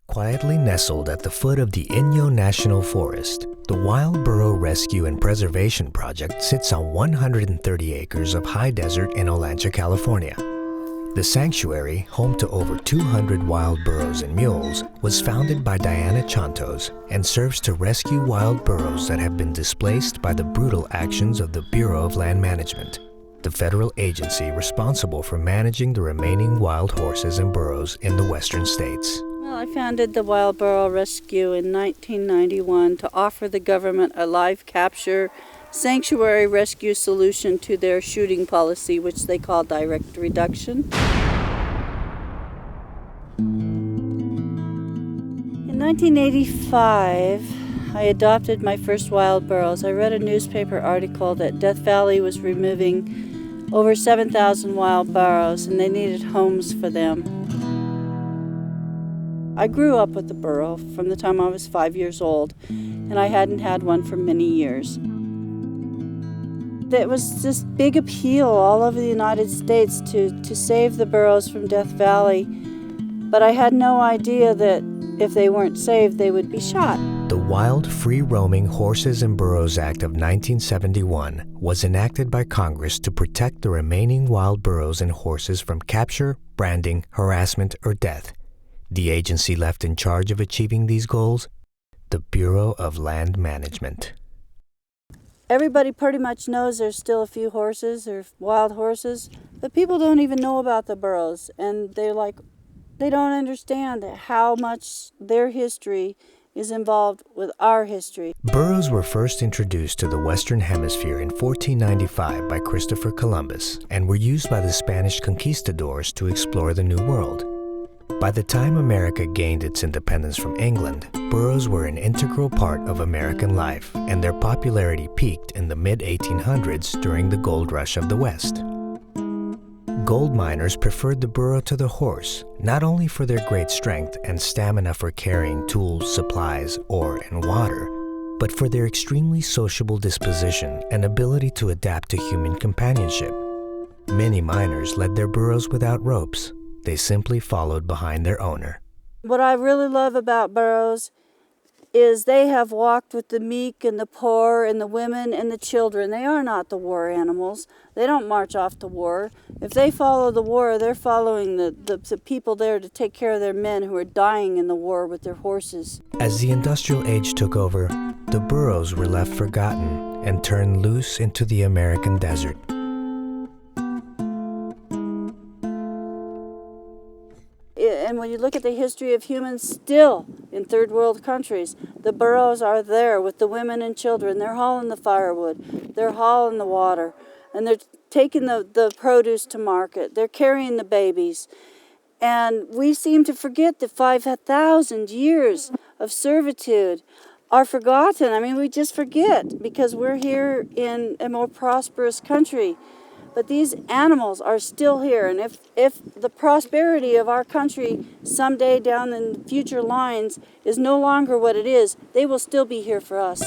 Quietly nestled at the foot of the Inyo National Forest, the Wild Burro Rescue and Preservation Project sits on 130 acres of high desert in Olancha, California. The sanctuary, home to over 200 wild burros and mules, was founded by Diana Chontos and serves to rescue wild burros that have been displaced by the brutal actions of the Bureau of Land Management, the federal agency responsible for managing the remaining wild horses and burros in the western states. Well, I founded the Wild Burro Rescue in 1991 to offer the government a live capture sanctuary rescue solution to their shooting policy, which they call direct reduction. In 1985, I adopted my first wild burros. I read a newspaper article that Death Valley was removing over 7,000 wild burros and they needed homes for them. I grew up with the burro from the time I was 5 years old, and I hadn't had one for many years. It was this big appeal all over the United States to save the burros from Death Valley, but I had no idea that if they weren't saved, they would be shot. The Wild Free-Roaming Horses and Burros Act of 1971 was enacted by Congress to protect the remaining wild burros and horses from capture, branding, harassment, or death. The agency left in charge of achieving these goals, the Bureau of Land Management. Everybody pretty much knows there's still a few horses or wild horses, but people don't even know about the burros, and they don't understand how much their history is involved with our history. Burros were first introduced to the Western Hemisphere in 1495 by Christopher Columbus and were used by the Spanish conquistadors to explore the New World. By the time America gained its independence from England, burros were an integral part of American life, and their popularity peaked in the mid-1800s during the gold rush of the West. Gold miners preferred the burro to the horse, not only for their great strength and stamina for carrying tools, supplies, ore, and water, but for their extremely sociable disposition and ability to adapt to human companionship. Many miners led their burros without ropes. They simply followed behind their owner. What I really love about burros is they have walked with the meek and the poor and the women and the children. They are not the war animals. They don't march off to war. If they follow the war, they're following the people there to take care of their men who are dying in the war with their horses. As the industrial age took over, the burros were left forgotten and turned loose into the American desert. And when you look at the history of humans still in third world countries, the burros are there with the women and children. They're hauling the firewood, they're hauling the water, and they're taking the produce to market. They're carrying the babies. And we seem to forget that 5,000 years of servitude are forgotten. I mean, we just forget because we're here in a more prosperous country. But these animals are still here, and if the prosperity of our country someday down in future lines is no longer what it is, they will still be here for us.